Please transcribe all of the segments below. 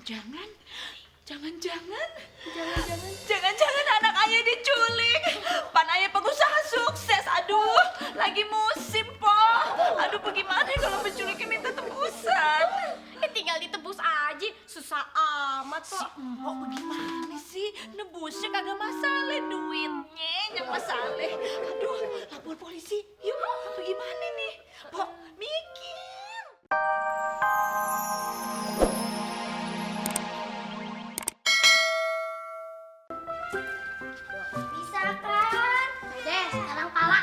Jangan-jangan anak ayah diculik. Pan ayah pengusaha sukses. Aduh, lagi musim, Po. Aduh, bagaimana kalau penculiknya minta tebusan? Tinggal ditebus aja, susah amat Si kok. Empok bagaimana sih? Nebusnya kagak masalah, duitnya yang masalah. Aduh, lapor polisi. Yuk, bagaimana nih? Pok, mikir. Bisa kan? Deh, sekarang pala.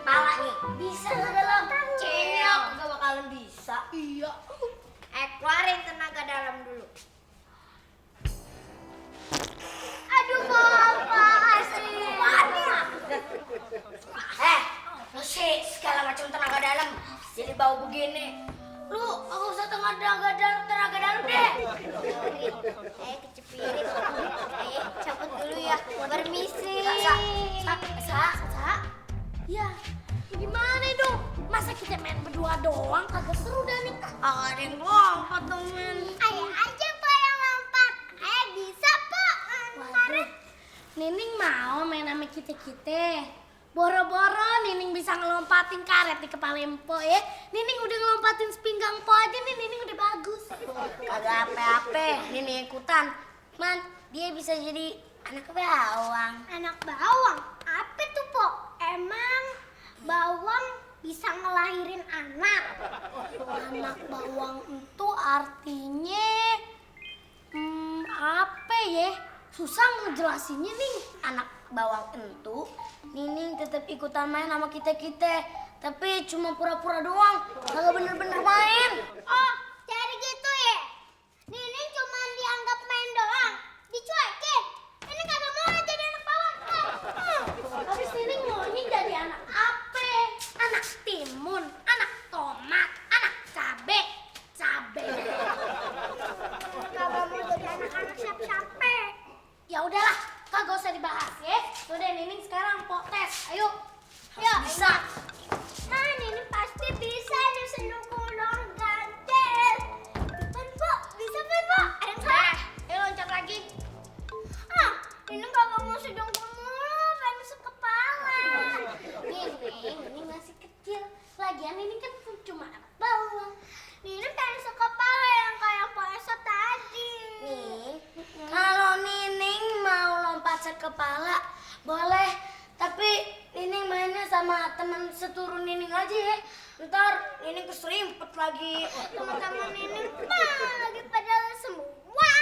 Pala nih. Bisa nggak dalam? Ceyok, gak bakalan bisa. Iya. Keluarin tenaga dalam dulu. Aduh, apa sih? Lu sih segala macam tenaga dalam. Jadi bau begini. Lu nggak usah tenaga dalam deh. Kecepirit. Cabut dulu ya. Permisi. Sa. Ya, gimana dong? Masa kita main berdua doang kagak seru dah nih. Ada yang lompat dong, men. Ayah aja Pak yang lompat. Ayah bisa, Pak. Waduh. Nining mau main sama kita. Boro-boro Nining bisa ngelompatin karet di kepala Empo ya. Nining udah ngelompatin sepinggang Po aja nih, Nining udah bagus. Kagak apa-apa, Nining ikutan. Man, dia bisa jadi anak bawang. Anak bawang? Apa tuh, Po? Emang bawang bisa ngelahirin anak? Anak bawang itu artinya apa ya? Susah ngejelasinnya nih. Anak bawang itu Nining tetap ikutan main sama kita, tapi cuma pura-pura doang, kagak bener-bener main. Oh, jadi gitu ya? Nining cuma dianggap main doang, dicuekin. Ini kagak mau jadi anak bawang. Habis Nining maunya jadi anak apa? Anak timun, anak tomat, anak cabe. Kagak mau jadi anak-anak siapa-siapa. Ya udahlah, kagak usah dibahas ya. Udah Nining sekarang potes. Ayo. Bisa. Nah, Nining pasti bisa nih senukul dong gantel. Bisa Po. Ada salah. Ayo loncat lagi. Nining kagak mau sedungkul mulu, pengen nusuk kepala. Nining masih kecil. Lagian Nining kan cuma anak bawang. Nining pengen nusuk kepala yang kayak Po Esa tadi. Kalau Nining mau lompat sekepala, boleh. Tapi Nining mainnya sama teman seturun Nining aja ya. Ntar Nining keserimpet lagi. Teman-teman Nining lagi pada semua.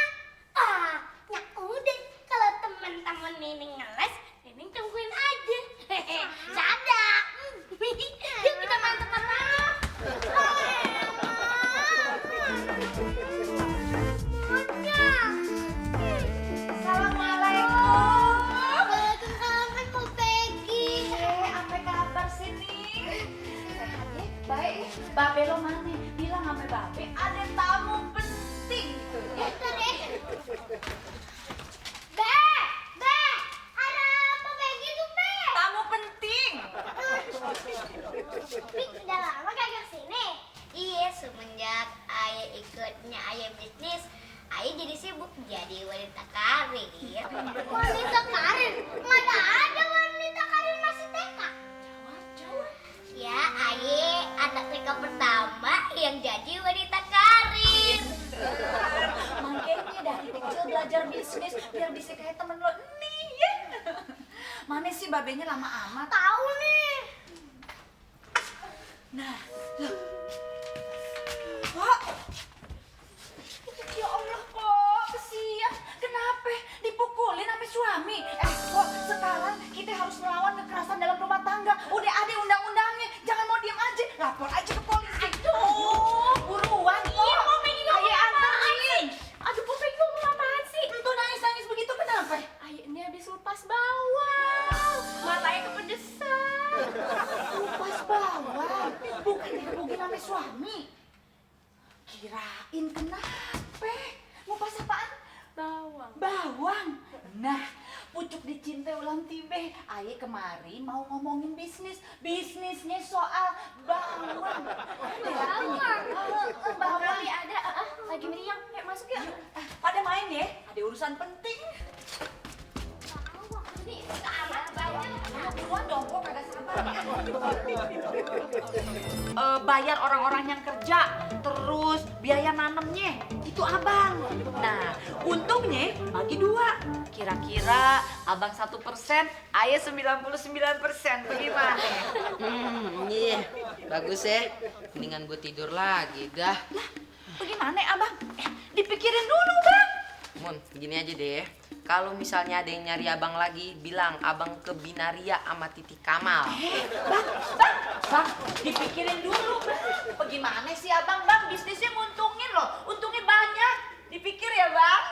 Ya udah. Kalau teman-teman Nining ngeles, Nining tungguin aja. Dadah. Yuk kita main tempat lain. Baik, Babe lo mana? Bilang sama Babe ada tamu penting gitu ya. Be, ada apa kayak gitu, Be? Tamu penting. Bi, udah lama kagak kesini? Iya, semenjak Ayah ikutnya Ayah bisnis, Ayah jadi sibuk jadi wanita karir. Wanita karir? Mana ada wanita karir masih TK? Jawab. Ya, Ayah anak TK pertama yang jadi wanita karir. Makanya dari kecil belajar bisnis biar bisa kayak temen lo nih ya. Mana sih babenya lama amat? Tahu nih. Nah, loh. Pak. Ya Allah, Kok. Kesian. Kenapa? Dipukulin sama suami? Kok sekarang kita harus melawan kekerasan dalam rumah tangga. Udah ada undang-undangnya. Jangan mau diem aja. Lapor aja ke polisi. Aduh, buruan, Kok. Iya, mau pengen ngomong Ayah apaan anterin. Aduh, Pop pengen ngomong apaan sih? Entuh nangis-nangis begitu kenapa? Ayah ini habis lepas bawang. Matanya kepedesan. Lupas bawang. Bukan digebukin sama suami. Kirain kenapa? Ngupas apaan? Bawang. Nah, pucuk dicintai ulang tibe. Aye kemarin mau ngomongin bisnisnya soal bawang. Bawang. Bawang ada. Lagi meriang. Kayak masuk ya. urusan penting. Buruan dong, kok kagak sabar ya. Bayar orang-orang yang kerja, terus biaya nanemnya, itu abang. Nah, untungnya bagi 2. Kira-kira abang 1%, ayah 99%. Bagaimana? Iya, bagus ya. Mendingan gue tidur lagi dah. Lah, bagaimana abang? Dipikirin dulu bang. Mun, gini aja deh. Kalau misalnya ada yang nyari abang lagi, bilang abang ke Binaria sama Titi Kamal. Bang, dipikirin dulu bang. Bagaimana sih abang bang? Bisnisnya nguntungin loh, untungnya banyak. Dipikir ya bang.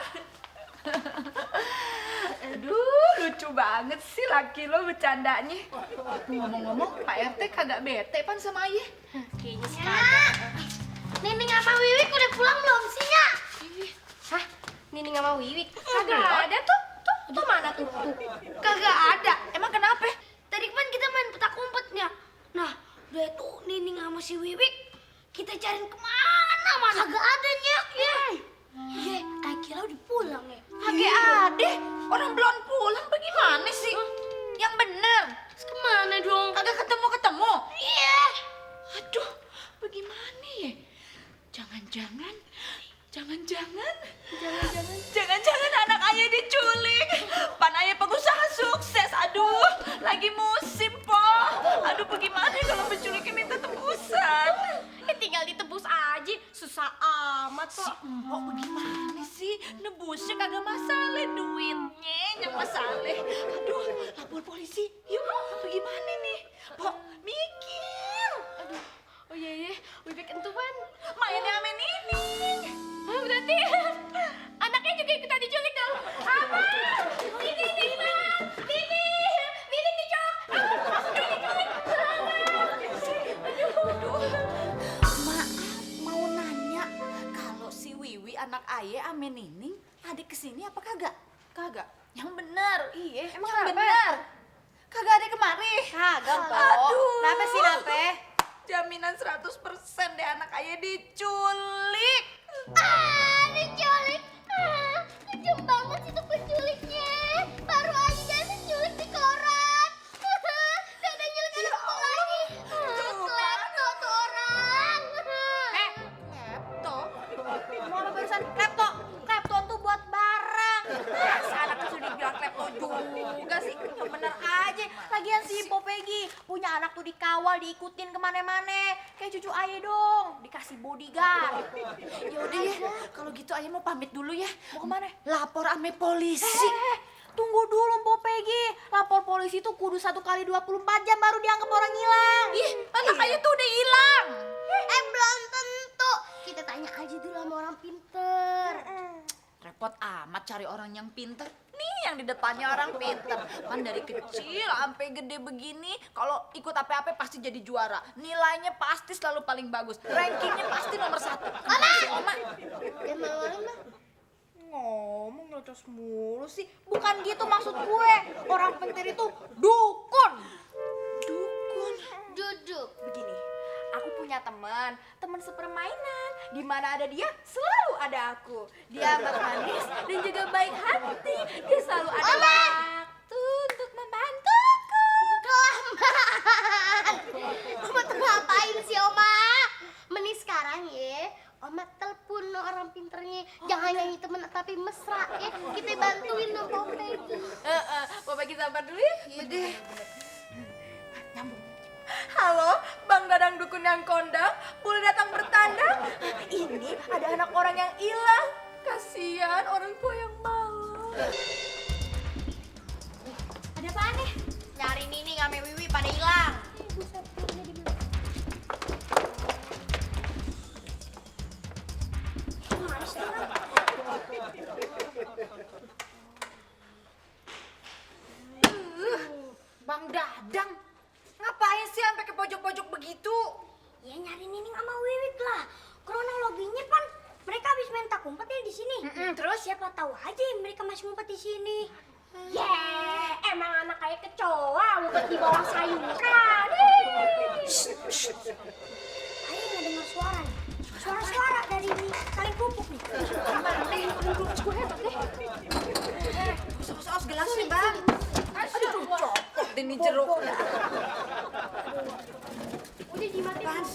Aduh, lucu banget sih laki lo bercandanya. Ngomong-ngomong, Pak RT kagak bete pan sama ayah? Kayaknya sih Ya, kagak. Nining sama Wiwik udah pulang belum sih, Nyak? Hah? Nining sama Wiwik? Kagak ada tuh. Tuh mana tuh? Kagak ada. Emang kenapa? Tadi kan kita main petak umpetnya. Nah, udah itu Nining sama si Wiwik kita cariin kemana-mana. Kagak ada, Nyak. Iya, kira udah pulang ya. Kagak ada. Orang belum pulang bagaimana sih? Yang bener. Kemana dong? Kagak ketemu-ketemu. Iya. Aduh, bagaimana ya? Jangan-jangan anak ayah diculik. Pan ayah pengusaha sukses. Aduh, lagi musim, Po. Aduh, bagaimana kalau penculiknya minta tebusan? Tinggal ditebus aja. Susah amat kok. Mbok bagaimana sih? Nebusnya kagak masalah, duitnya yang masalah. Aduh, lapor polisi. Yuk, bagaimana nih? Pok, mikir. Aduh. Oh iya, Wiwik entuan. Mainnya sama Nining. Berarti anaknya juga ikutan diculik dong. Apa? Ini Bang. Ini diculik. Maaf, mau nanya, kalau si Wiwi anak ayah ame Nining, adik kesini apa kagak? Kagak. Yang bener. Iya, emang yang kenapa? bener. Kagak ada kemari. Kagak, Po. Aduh. Kenapa sih, Nape? Jaminan 100% deh anak ayah diculik. Diculik. Kejam banget sih tuh penculiknya. Baru aja diculik di koran. Gak ada nyulik anak aku lagi. Klepto tuh orang. Laptop. Mau apa barusan? Klepto. Klepto tuh buat barang. Masa anaknya sudah dibilang klepto juga sih. Yang bener aja. Lagian si Po Peggy punya anak tuh dikawal, diikutin kemana-mana. Kayak cucu ayah dong, dikasih bodyguard. Yaudah ya, kalau gitu ayah mau pamit dulu ya. Mau kemana? Lapor ame polisi. Tunggu dulu Po Peggy. Lapor polisi tuh kudu 1 kali 24 jam baru dianggap orang hilang. Ih, anak ayah tuh udah hilang. Belum tentu. Kita tanya aja dulu sama orang pinter. Repot amat cari orang yang pinter. Nih yang di depannya orang pinter. Kan dari kecil sampai gede begini, kalau ikut apa-apa pasti jadi juara. Nilainya pasti selalu paling bagus. Rankingnya pasti nomor 1. Oma. Emang mah. Ngomong nyocos mulu sih. Bukan gitu maksud gue. Orang pinter itu dukun. Dukun. Duduk. Begini, aku punya teman sepermainan. Di mana ada dia, selalu ada aku. Dia amat manis dan juga baik hati. Dia selalu ada waktu untuk membantuku. Kelamaan. Oma tuh ngapain sih, Oma? Mending sekarang ya, Oma telepon orang pinternya. Jangan nyanyi temen tapi mesra ya. Kita bantuin dong Po Peggy. Bapak kita sabar dulu ya. Iya deh. Nyambung. Halo, Bang Dadang dukun yang kondang, boleh datang bertandang? Ini ada anak orang yang hilang. Kasihan orang tua yang malu. Ada apaan nih? Nyari Nining sama Wiwi pada hilang. Bang Dadang, ngapain sih sampai ke pojok-pojok begitu? Ya nyari Nining sama Wiwik lah. Kronologinya kan mereka habis main tak umpet ya di sini. Terus siapa tahu aja mereka masih ngumpet di sini. Emang anak kayak kecoa ngumpet di bawah sayuran. Ayo nggak dengar suara nih. Suara-suara dari saling kerupuk nih. Gimana nih? Gue hebat deh.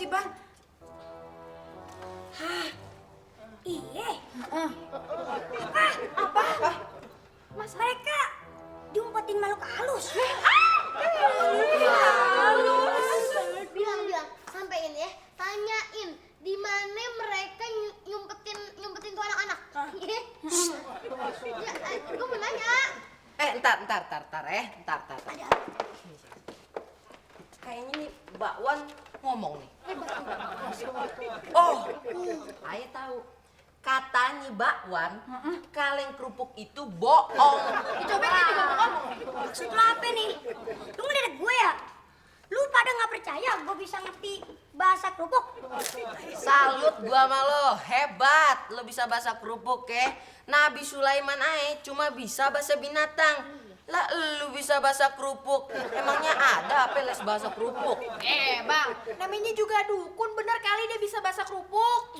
sih, Bang? Iya. Apa? Mas mereka diumpetin makhluk halus. Bilang sampein ya, tanyain di mana mereka nyumpetin tuh anak-anak. Ya, gue mau nanya. Entar. Kayaknya nih Mbak Wan ngomong nih. Oh, Ayah tahu. Katanya Mbak Wan, kaleng kerupuk itu bohong. Coba dia juga ngomong. Maksud lo apa nih? Lu ngeliat gue ya? Lu pada nggak percaya gue bisa ngerti bahasa kerupuk? Salut gua sama lo, hebat. Lo bisa bahasa kerupuk ya. Nabi Sulaiman aja cuma bisa bahasa binatang. Lah lu bisa bahasa kerupuk. Emangnya ada apa les bahasa kerupuk? Bang, namanya juga dukun, bener kali dia bisa bahasa kerupuk.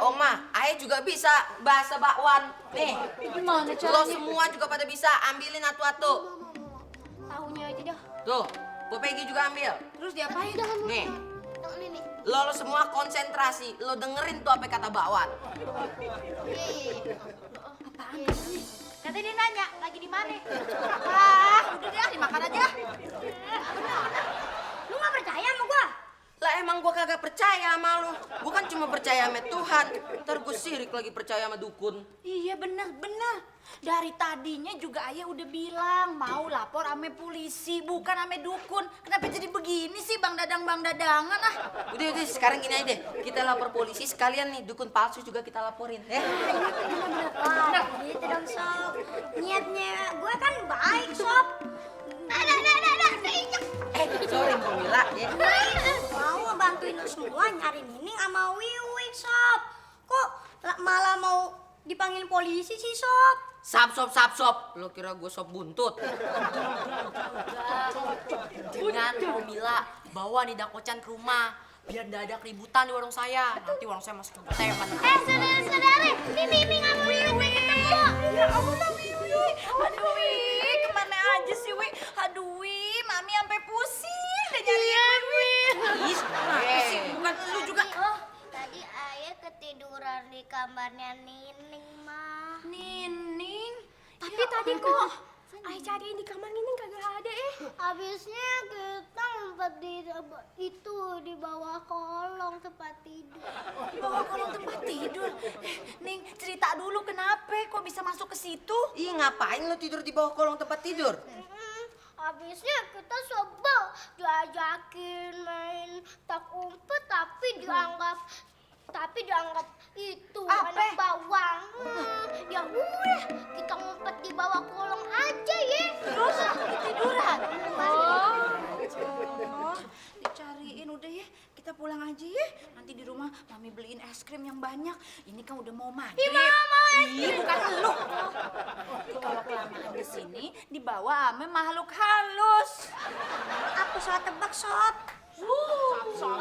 Oma, Ayah juga bisa bahasa bakwan. Nih, Gimana lo caranya? semua juga pada bisa. Ambilin atu-atu. Tahunya aja dah. Tuh, Bu Peggy juga ambil. Terus diapain? Nih, Yang ini nih. lo semua konsentrasi. Lo dengerin tuh apa kata bakwan. Katanya dia nanya, lagi di mana? Udah deh, dimakan aja. Lu nggak percaya sama gue? Lah emang gua kagak percaya sama lo. Gua kan cuma percaya sama Tuhan. Ntar gua sirik lagi percaya sama dukun. Iya bener. Dari tadinya juga Ayah udah bilang mau lapor ame polisi, bukan ame dukun. Kenapa jadi begini sih Bang Dadangan ah? Udah, sekarang gini aja deh. Kita lapor polisi sekalian nih, dukun palsu juga kita laporin. Wah, gitu dong sob. Niatnya gue kan baik sob. Keinjek. Sorry Mila ya. Mau ngebantuin lu semua nyari Nining sama Wiwi sob. Kok malah mau dipanggil polisi sih sob? Sap. Lo kira gue sop buntut? Dengan Mila bawa nih dakocan ke rumah. Biar nggak ada keributan di warung saya. Nanti warung saya masuk ke teman. Saudara-saudara, ini Nining sama Wiwi ketemu. Ya Allah Wiwi, aduh Wiwi, kemana aja sih Wiwi? Aduh Wiwi, Mami sampai pusing deh nyariin Wiwi. Ih, kenapa sih? Bukan lu juga. Oh, tadi Ayah ketiduran di kamarnya Nining mah. Nining. Tapi tadi kok Ayah cariin di kamar Nining kagak ada Habisnya kita ngumpet di bawah kolong tempat tidur. Di bawah kolong tempat tidur. Ning, cerita dulu kenapa kok bisa masuk ke situ? Ih, ngapain lo tidur di bawah kolong tempat tidur? Habisnya kita sebel diajakin main tak umpet tapi dianggap itu Apa? anak bawang. Ya udah kita ngumpet di bawah kolong aja ya. Terus ketiduran. Oh, dicariin udah ya. Kita pulang aja ya. Nanti di rumah Mami beliin es krim yang banyak. Ini kan udah mau maghrib. Ih, bukan lu. Nanti kalau kelamaan di sini dibawa ame makhluk halus. Aku salah tebak sob. Sob.